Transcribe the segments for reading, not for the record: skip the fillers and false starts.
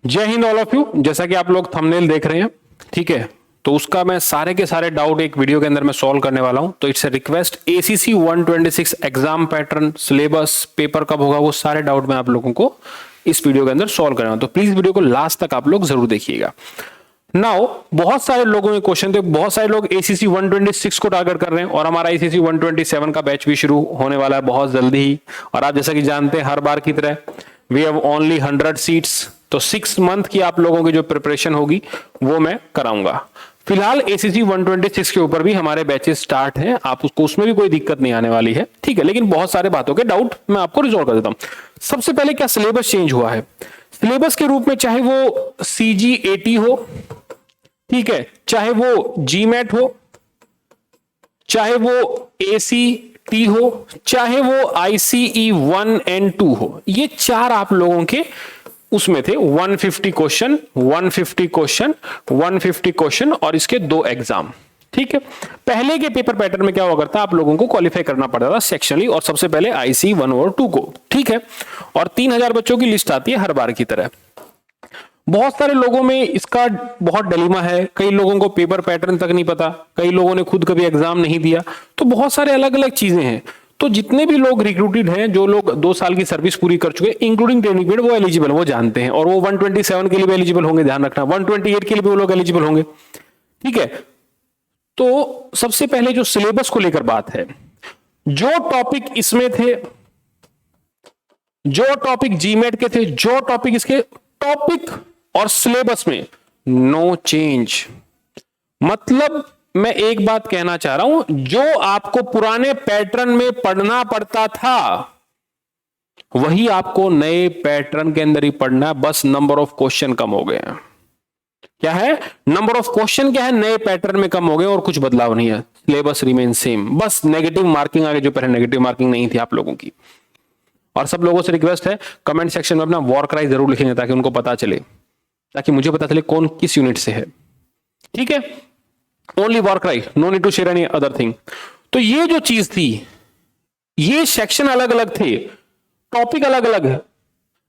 जय Hind all of you. जैसा कि आप लोग थंबनेल देख रहे हैं, ठीक है, तो उसका मैं सारे के सारे डाउट एक वीडियो के अंदर मैं सॉल्व करने वाला हूं। तो it's a request, ACC 126 exam pattern, syllabus, paper कब होगा, वो सारे डाउट मैं आप लोगों को इस वीडियो के अंदर सॉल्व करना, तो प्लीज वीडियो को लास्ट तक आप लोग जरूर देखिएगा। नाउ बहुत सारे लोगों के क्वेश्चन थे, बहुत सारे लोग एसीसी 126 को टारगेट कर रहे हैं और हमारा एसीसी 127 का बैच भी शुरू होने वाला है बहुत जल्दी ही। और आप जैसा कि जानते हैं हर बार की तरह वी हैव ओनली 100 सीट्स, तो 6 मंथ की आप लोगों की जो प्रिपरेशन होगी वो मैं कराऊंगा। फिलहाल एसीसी 126 के ऊपर भी हमारे बैचेस स्टार्ट हैं, आप उसको उसमें भी कोई दिक्कत नहीं आने वाली है, ठीक है। लेकिन बहुत सारे बातों के डाउट मैं आपको रिजॉल्व कर देता हूं। सबसे पहले क्या सिलेबस चेंज हुआ है? सिलेबस के रूप में चाहे वो CG80 हो, ठीक है, चाहे वो GMAT हो, चाहे वो ACT हो, चाहे वो ICE 1 and 2 हो, ये चार आप लोगों के उसमें थे। 150 क्वेश्चन, 150 क्वेश्चन, 150 क्वेश्चन और इसके 2 एग्जाम, ठीक है। पहले के पेपर पैटर्न में क्या हुआ करता, आप लोगों को क्वालिफाई करना पड़ता था सेक्शनली, और सबसे पहले ICE 1 और 2 को, ठीक है। और 3000 बच्चों की लिस्ट आती है हर बार की तरह। बहुत सारे लोगों में इसका बहुत डिलेमा है, कई लोगों को पेपर पैटर्न तक नहीं पता, कई लोगों ने खुद कभी एग्जाम नहीं दिया, तो बहुत सारे अलग अलग चीजें हैं। तो जितने भी लोग रिक्रूटेड हैं, जो लोग 2 साल की सर्विस पूरी कर चुके हैं इंक्लूडिंग ट्रेनिंग पीरियड, वो एलिजिबल, वो जानते हैं, और वो 127 के लिए भी एलिजिबल होंगे, ध्यान रखना, 128 के लिए भी वो लोग एलिजिबल होंगे, ठीक है। तो सबसे पहले जो सिलेबस को लेकर बात है, जो टॉपिक इसमें थे, जो टॉपिक GMAT के थे, जो टॉपिक इसके टॉपिक और सिलेबस में नो चेंज। मतलब मैं एक बात कहना चाह रहा हूं, जो आपको पुराने पैटर्न में पढ़ना पड़ता था वही आपको नए पैटर्न के अंदर ही पढ़ना है, बस नंबर ऑफ क्वेश्चन कम हो गए हैं। क्या है? नंबर ऑफ क्वेश्चन क्या है, नए पैटर्न में कम हो गए और कुछ बदलाव नहीं है, सिलेबस रिमेन सेम, बस नेगेटिव मार्किंग आगे, जो पहले नेगेटिव मार्किंग नहीं थी आप लोगों की। और सब लोगों से रिक्वेस्ट है, कमेंट सेक्शन में अपना वॉर क्राई जरूर लिखेंगे ताकि उनको पता चले, ताकि मुझे पता चले कौन किस यूनिट से है, ठीक है। Only war cry, no need to share any other thing. तो ये जो चीज थी, ये सेक्शन अलग अलग थे, टॉपिक अलग अलग है,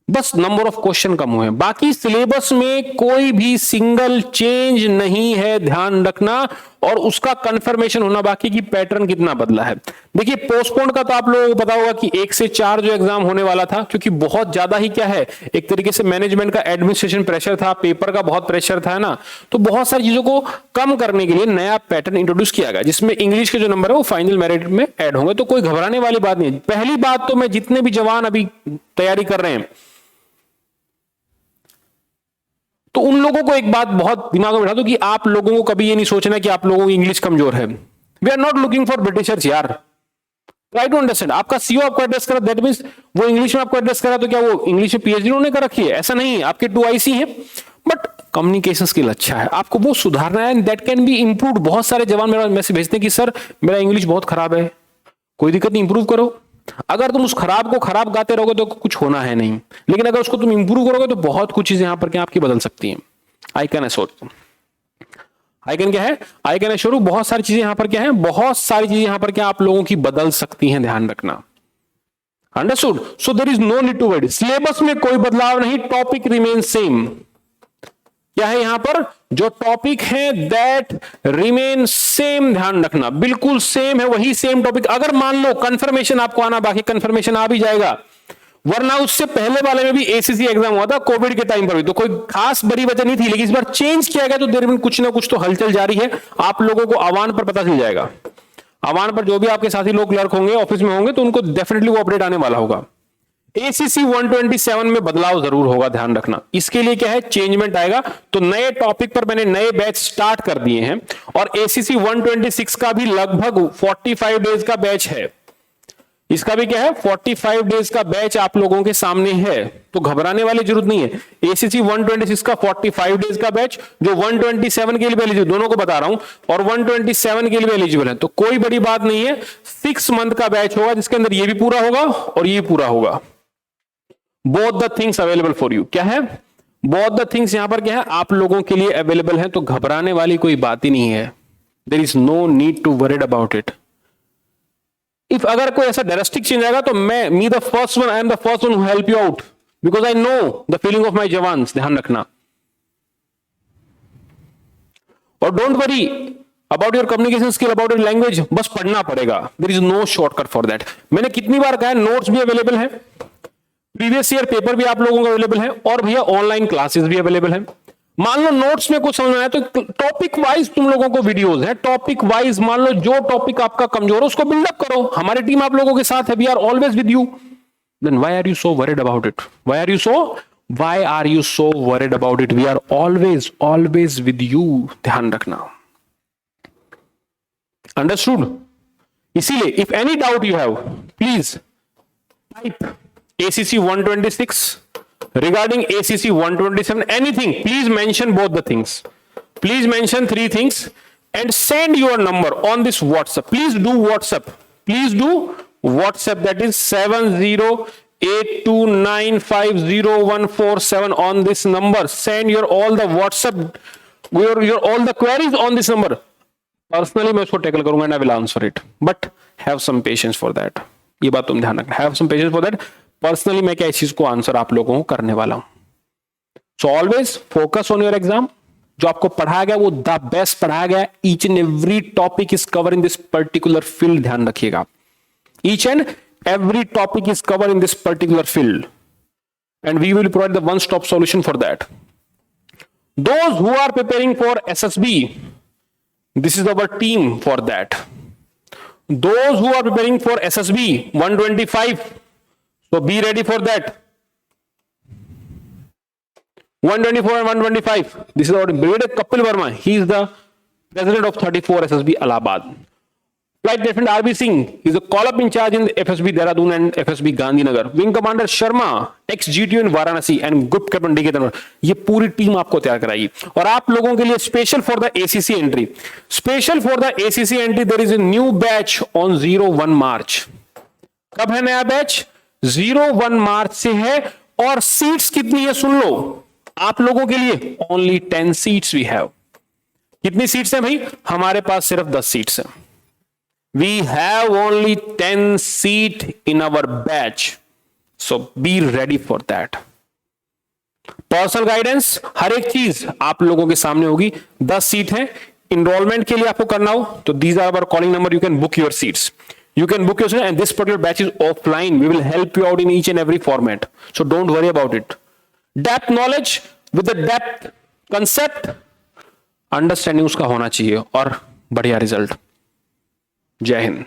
बस नंबर ऑफ क्वेश्चन कम हुए हैं, बाकी सिलेबस में कोई भी सिंगल चेंज नहीं है, ध्यान रखना। और उसका कंफर्मेशन होना बाकी कि पैटर्न कितना बदला है। देखिए पोस्टपोन का तो आप लोगों को पता होगा कि 1 से 4 जो एग्जाम होने वाला था, क्योंकि बहुत ज्यादा ही क्या है, एक तरीके से मैनेजमेंट का एडमिनिस्ट्रेशन प्रेशर था, पेपर का बहुत प्रेशर था ना, तो बहुत सारी चीजों को कम करने के लिए नया पैटर्न इंट्रोड्यूस किया गया, जिसमें इंग्लिश के जो नंबर है वो फाइनल मेरिट में ऐड होंगे। तो कोई घबराने वाली बात नहीं है। पहली बात तो मैं जितने भी जवान अभी तैयारी कर रहे हैं, तो उन लोगों को एक बात बहुत दिमाग में बिठा दो कि आप लोगों को कभी ये नहीं सोचना कि आप लोगों की इंग्लिश कमजोर है। We are not looking for Britishers यार, ट्राई टू अंडरस्टैंड। आपका सीओ आपको एड्रेस करा, दैट मींस वो इंग्लिश में आपको एड्रेस करा, तो क्या वो इंग्लिश में PhD उन्होंने कर रखी है? ऐसा नहीं है, आपके 2 IC है, बट कम्युनिकेशन स्किल अच्छा है, आपको वो सुधारना है, दैट कैन बी इंप्रूव्ड। बहुत सारे जवान मेरा मैसेज भेजते हैं कि सर मेरा इंग्लिश बहुत खराब है, कोई दिक्कत नहीं, इंप्रूव करो। अगर तुम उस खराब को खराब गाते रहोगे तो कुछ होना है नहीं, लेकिन अगर उसको तुम इंप्रूव करोगे तो बहुत कुछ चीजें यहां पर क्या आपकी बदल सकती हैं। I can assure, I can क्या है, आई कैन एश्योर, बहुत सारी चीजें यहां पर क्या है, बहुत सारी चीजें यहां पर क्या आप लोगों की बदल सकती हैं, ध्यान रखना। Understood? So there is no need to worry, syllabus में कोई बदलाव नहीं, टॉपिक रिमेन सेम। क्या है यहां पर, जो टॉपिक है दैट रिमेन सेम, ध्यान रखना, बिल्कुल सेम है, वही सेम टॉपिक। अगर मान लो कंफर्मेशन आपको आना बाकी, कंफर्मेशन आ भी जाएगा, वरना उससे पहले वाले में भी ACC एग्जाम हुआ था कोविड के टाइम पर भी, तो कोई खास बड़ी वजह नहीं थी, लेकिन इस बार चेंज किया गया, तो देर में कुछ ना कुछ तो हलचल जारी है। आप लोगों को आवान पर पता चल जाएगा, आवान पर जो भी आपके साथी लोग क्लर्क होंगे, ऑफिस में होंगे, तो उनको डेफिनेटली वो अपडेट आने वाला होगा। ACC 127 में बदलाव जरूर होगा, ध्यान रखना। इसके लिए क्या है, चेंजमेंट आएगा, तो नए टॉपिक पर मैंने नए बैच स्टार्ट कर दिए हैं, और ACC 126 का भी लगभग 45 डेज का बैच है। इसका भी क्या है, 45 डेज का बैच आप लोगों के सामने है, तो घबराने वाली जरूरत नहीं है। ACC 126 का 45 डेज का बैच, जो 127 के लिए एलिजिबल, दोनों को बता रहा हूं, और 127 के लिए एलिजिबल है, तो कोई बड़ी बात नहीं है। 6 मंथ का बैच होगा, जिसके अंदर ये भी पूरा होगा और ये पूरा होगा। Both the things available for you. क्या है, बोथ द थिंग्स यहां पर क्या है, आप लोगों के लिए अवेलेबल है, तो घबराने वाली कोई बात ही नहीं है। There is no need to worried about it. If अगर कोई ऐसा ड्रास्टिक चेंज आएगा तो मैं me the first one, I am the first one who help you out, because I know the feeling of my जवान्स, ध्यान रखना। और don't worry about your communication skill, about your language, बस पढ़ना पड़ेगा। There is no shortcut for that. मैंने कितनी बार कहा है, नोट्स भी अवेलेबल है, प्रीवियस ईयर पेपर भी आप लोगों का अवेलेबल है, और भैया ऑनलाइन क्लासेस भी अवेलेबल है। मान लो नोट्स में कुछ समझ आया तो टॉपिक वाइज तुम लोगों को वीडियोस है, टॉपिक वाइज मान लो जो टॉपिक आपका कमजोर है उसको बिल्डअप करो। हमारी टीम आप लोगों के साथ है, we are always with you. Then why are you so worried about it? Why are you so worried about it? We are always with you, ध्यान रखना। अंडरस्टूड? इसीलिए if any doubt you have, please type ACC 126 regarding ACC 127, anything, please mention both the things, please mention 3 things and send your number on this WhatsApp. Please do WhatsApp, that is 7082950147 on this number. Send your all the WhatsApp, your all the queries on this number. Personally मैं उसको tackle करूंगा and I will answer it, but have some patience for that. ये बात तुम ध्यान रखना, have some patience for that. Personally मैं क्या इस चीज को आंसर आप लोगों को करने वाला हूं। So always focus on your exam. जो आपको पढ़ाया गया वो द बेस्ट पढ़ाया गया। Each and every topic is cover in this particular field, ध्यान रखिएगा। Each and every topic is cover in this particular field and we will provide the one stop solution for that. Those who are preparing for SSB, this is our team for that. Those who are preparing for SSB 125, so be ready for that. 124 and 125. This is our Brigadier Kapil Verma. He is the president of 34 SSB Allahabad. Flight Lieutenant RB Singh is the call-up in charge in FSB Dehradun and FSB Gandhinagar. Wing Commander Sharma, ex-GTO in Varanasi, and Group Captain DK Tanwar. ये पूरी team आपको तैयार कराएगी। और आप लोगों के लिए special for the ACC entry, special for the ACC entry, there is a new batch on 01 March. कब है नया बैच? 01 मार्च से है। और सीट्स कितनी है सुन लो, आप लोगों के लिए ओनली 10 सीट्स वी हैव। कितनी सीट्स हैं भाई? हमारे पास सिर्फ 10 सीट्स हैं। We have only 10 seats in our batch, so be ready for that. Personal guidance, हर एक चीज आप लोगों के सामने होगी। 10 सीट है। इनरोलमेंट के लिए आपको करना हो तो these are our calling number, you can book your seats, you can book yourself, and this particular batch is offline. We will help you out in each and every format, so don't worry about it. Depth knowledge with the depth concept understanding उसका होना चाहिए और बढ़िया result. जय हिंद।